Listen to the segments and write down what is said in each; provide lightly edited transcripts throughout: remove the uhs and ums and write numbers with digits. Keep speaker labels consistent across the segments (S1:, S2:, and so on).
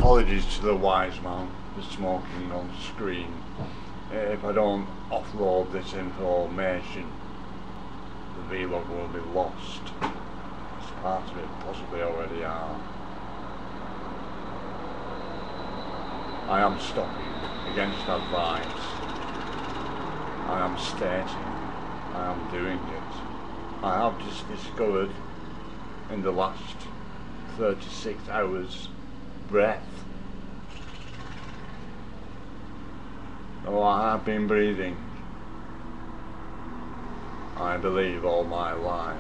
S1: apologies to the wise man for smoking on screen. If I don't offload this information, the vlog will be lost. As part of it possibly already are. I am stopping against advice. I am stating I am doing it. I have just discovered in the last 36 hours breath. Oh, I have been breathing, I believe, all my life.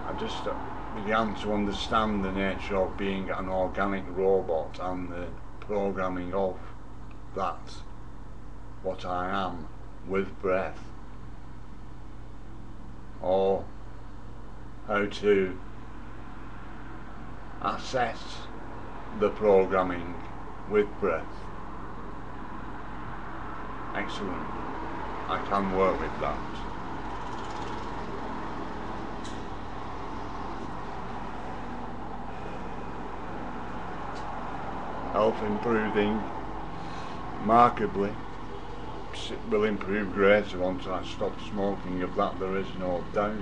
S1: I just began to understand the nature of being an organic robot and the programming of that, what I am with breath, or how to assess the programming with breath. Excellent. I can work with that. Health improving markedly. It will improve greatly once I stop smoking, of that there is no doubt.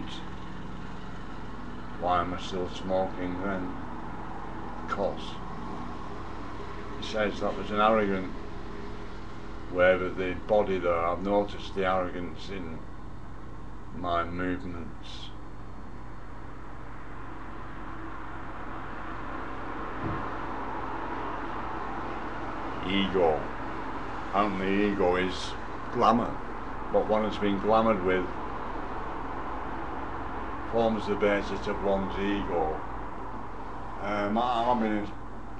S1: Why am I still smoking then? Because he says that was an arrogant way with the body there. I've noticed the arrogance in my movements. Ego. And the ego is glamour. What one has been glamoured with forms the basis of one's ego. I'm having an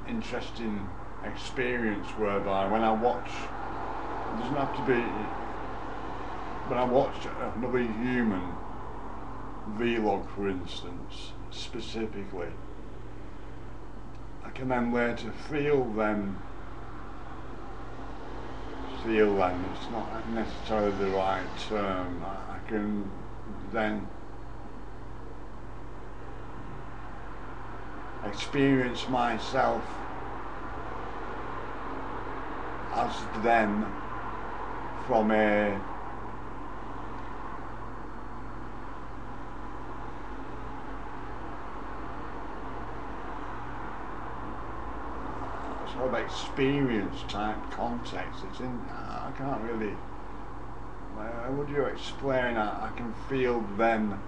S1: interesting experience whereby when I watch, it doesn't have to be, when I watch another human vlog, for instance, specifically, I can then learn to feel them. It's not necessarily the right term. I can then experience myself as them from a sort of experience type context. It's in, I can't really, how would you explain? I can feel them,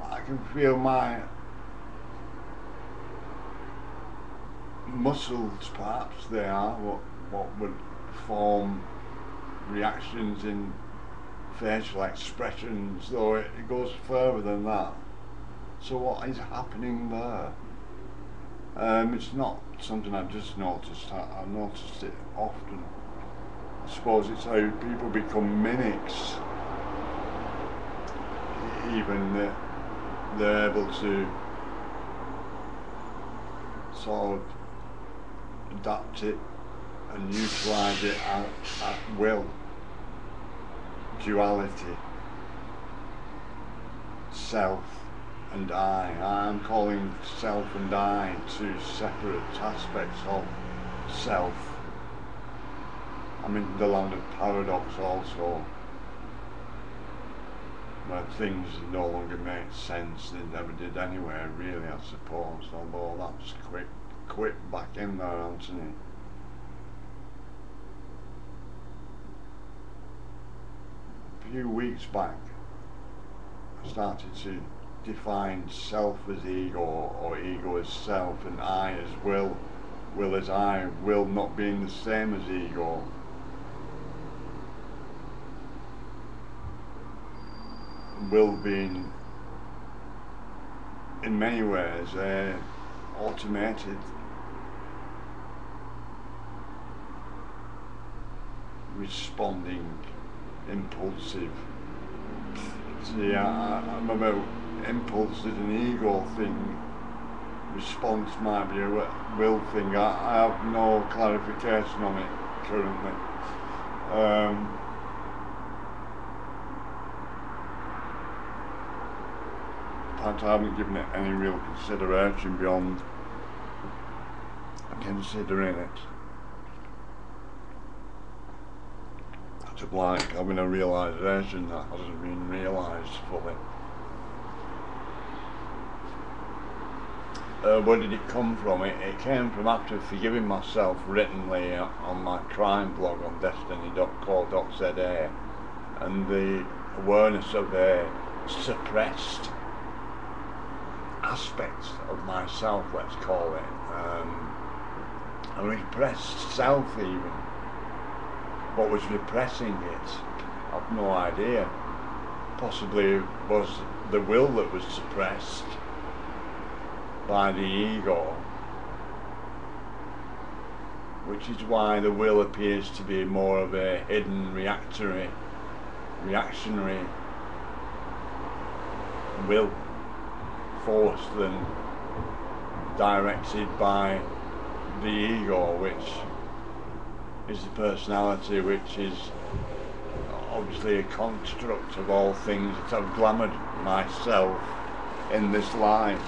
S1: I can feel my muscles, perhaps they are, what would form reactions in facial expressions, though it goes further than that. So what is happening there? It's not something I've just noticed. I've noticed it often. I suppose it's how people become mimics. Even they're able to sort of adapt it and utilise it at will. Duality. Self and I'm calling self and I two separate aspects of self. I'm in the land of paradox also, where things no longer make sense. They never did anyway, really, I suppose, although that's quick back in there, Anthony. A few weeks back I started to define self as ego, or ego as self, and I as will as I, will not being the same as ego. Will being in many ways automated, responding, impulsive. See, I'm about impulse is an ego thing, response might be a will thing. I have no clarification on it currently. fact, I haven't given it any real consideration beyond considering it. It's like having a realisation that hasn't been realised fully. Where did it come from? It came from after forgiving myself writtenly on my crime blog on destiny.co.za, and the awareness of a suppressed aspects of myself, let's call it, a repressed self even. What was repressing it, I've no idea. Possibly it was the will that was suppressed by the ego, which is why the will appears to be more of a hidden reactionary will force than directed by the ego, which is the personality, which is obviously a construct of all things that I've glamoured myself in this life.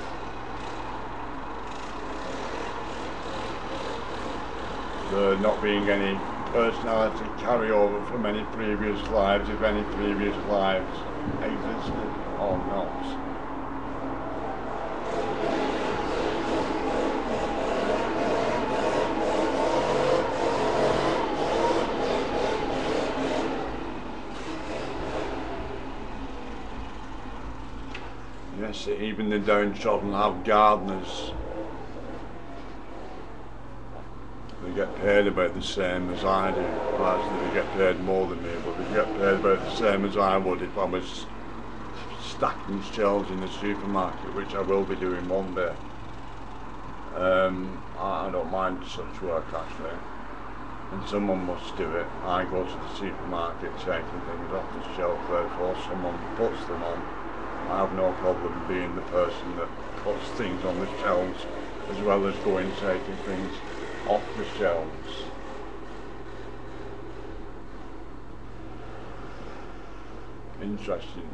S1: There not being any personality carryover from any previous lives, if any previous lives existed or not. Yes, even the downtrodden have gardeners. They get paid about the same as I do. Well, actually, they get paid more than me, but they get paid about the same as I would if I was stacking shelves in the supermarket, which I will be doing one day. I don't mind such work actually, and someone must do it. I go to the supermarket taking things off the shelf, therefore someone puts them on. I have no problem being the person that puts things on the shelves as well as going taking things off the shelves. Interesting.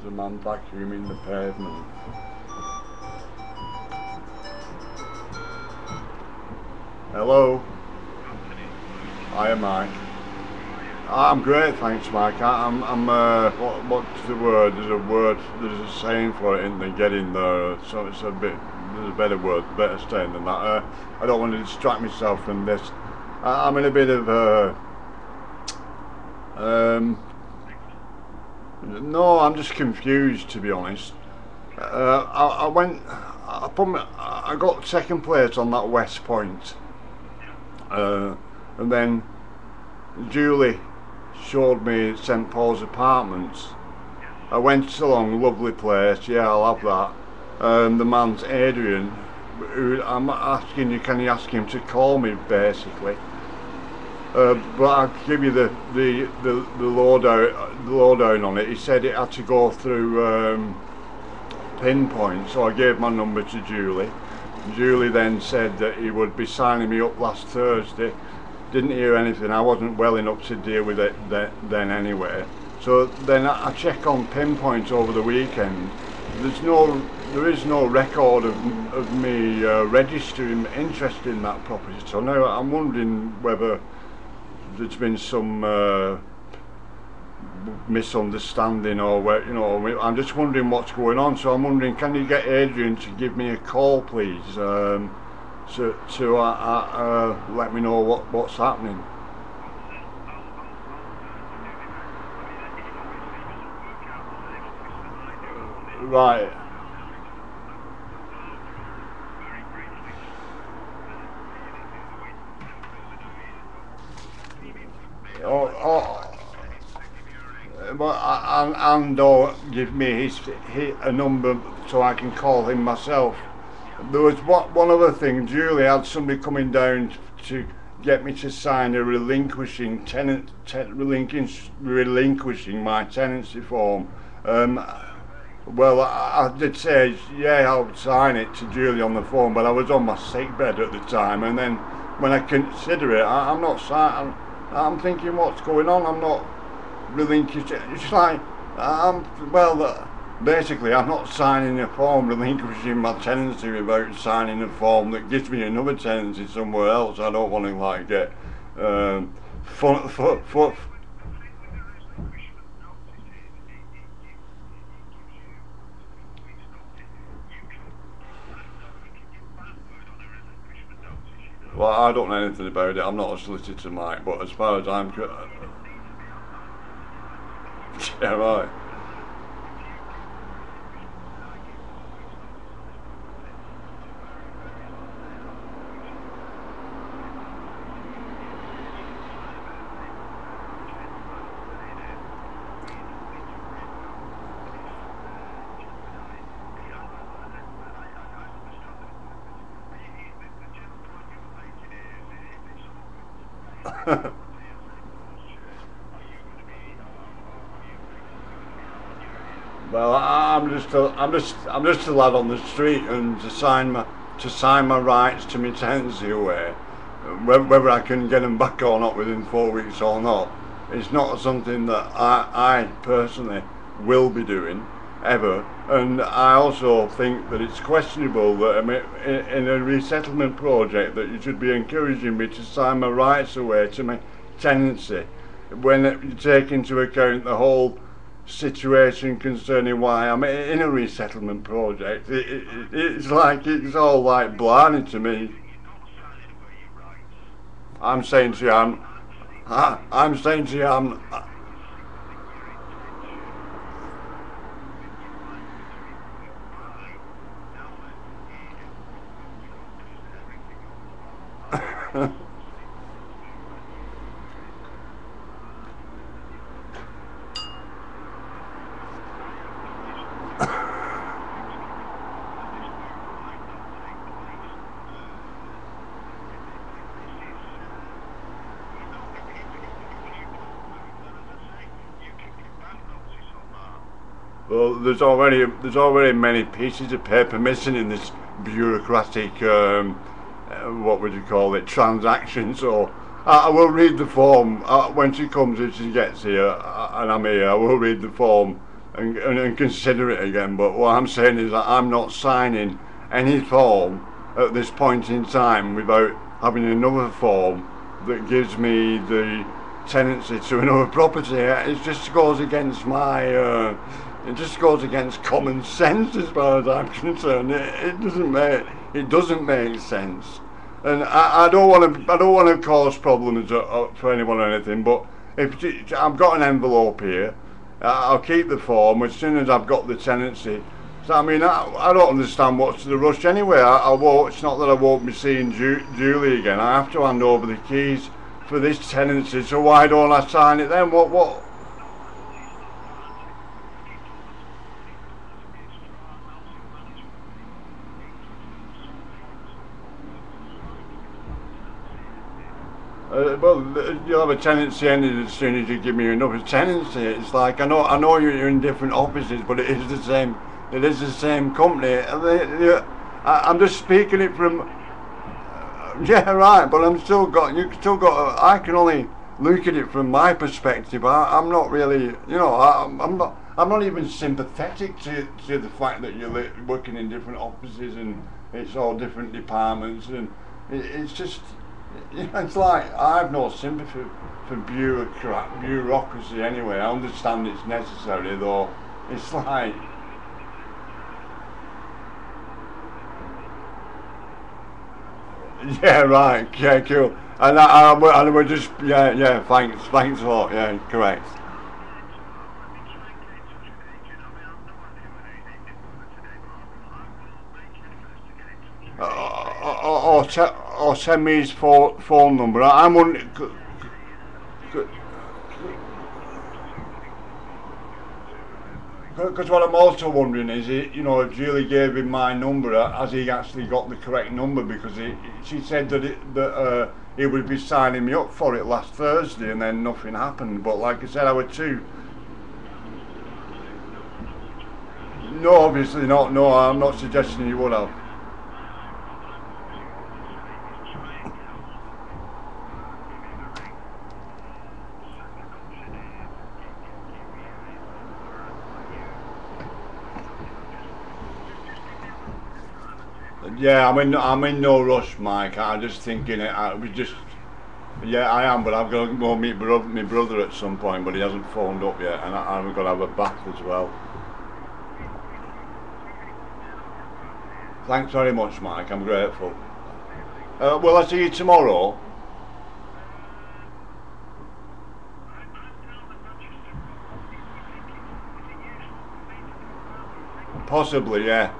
S1: The man vacuuming the pavement. Hello. Hi, Mike. I'm great, thanks, Mike. What's the word? There's a saying for it, isn't there? Getting there. So it's a bit. There's a better word, better saying than that. I don't want to distract myself from this. I'm in a bit of no, I'm just confused, to be honest. I got second place on that West Point, and then Julie showed me St Paul's Apartments. I went along, lovely place, yeah, I'll have that. The man's Adrian, who I'm asking you, can you ask him to call me, basically. But I'll give you the lowdown on it. He said it had to go through Pinpoint, so I gave my number to Julie. Julie then said that he would be signing me up last Thursday. Didn't hear anything. I wasn't well enough to deal with it then anyway. So then I check on Pinpoint over the weekend. There is no record of me registering interest in that property. So now I'm wondering whether there's been some misunderstanding, or where, you know, I'm just wondering what's going on. So I'm wondering, can you get Adrian to give me a call, please, to let me know what's happening. Right. Or give me a number so I can call him myself. There was one other thing. Julie had somebody coming down to get me to sign a relinquishing my tenancy form. Well, I did say, yeah, I'll sign it to Julie on the phone, but I was on my sick bed at the time, and then when I consider it, I'm not signing. I'm thinking, what's going on? I'm not relinquishing. It's like, basically I'm not signing a form relinquishing my tenancy without signing a form that gives me another tenancy somewhere else. I don't want to like get fun, fun, fun. Well, I don't know anything about it. I'm not a solicitor, Mike. But as far as I'm, yeah, right. Well, I'm just a lad on the street, and to sign my rights to my tenancy away, whether I can get them back or not within 4 weeks or not, it's not something that I personally will be doing ever. And I also think that it's questionable that in a resettlement project that you should be encouraging me to sign my rights away to my tenancy when you take into account the whole situation concerning why I'm in a resettlement project. It's like it's all like blinded to me. I'm saying to you, I'm saying to you, well, there's already many pieces of paper missing in this bureaucratic what would you call it, transaction. So I will read the form when she comes, if she gets here and I'm here. I will read the form and consider it again. But what I'm saying is that I'm not signing any form at this point in time without having another form that gives me the tenancy to another property. It just goes against my it just goes against common sense as far as I'm concerned. It doesn't make sense, and I don't want to cause problems for anyone or anything. But if I've got an envelope here, I'll keep the form as soon as I've got the tenancy. So I mean, I don't understand what's the rush anyway. I won't. It's not that I won't be seeing Julie again. I have to hand over the keys for this tenancy. So why don't I sign it then? What? Well, you'll have a tenancy ended as soon as you give me another tenancy. It's like I know you're in different offices, but it is the same. It is the same company. I'm just speaking it from. Yeah, right. But you still got. I can only look at it from my perspective. I'm not really. I'm not even sympathetic to the fact that you're working in different offices and it's all different departments, and it's just. It's like I have no sympathy for bureaucracy anyway. I understand it's necessary, though. It's like, yeah, right, yeah, cool. And we're just, yeah, thanks a lot, yeah, correct. Or send me his phone number. I'm on. Because what I'm also wondering is, if Julie gave him my number, has he actually got the correct number? Because she said that he would be signing me up for it last Thursday, and then nothing happened. But like I said, I was too. No, obviously not. No, I'm not suggesting you would have. Yeah, I'm in no rush, Mike. I'm just thinking I was just. Yeah, I am, but I've got to go meet my brother at some point, but he hasn't phoned up yet, and I've got to have a bath as well. Thanks very much, Mike. I'm grateful. Will I see you tomorrow? Possibly, yeah.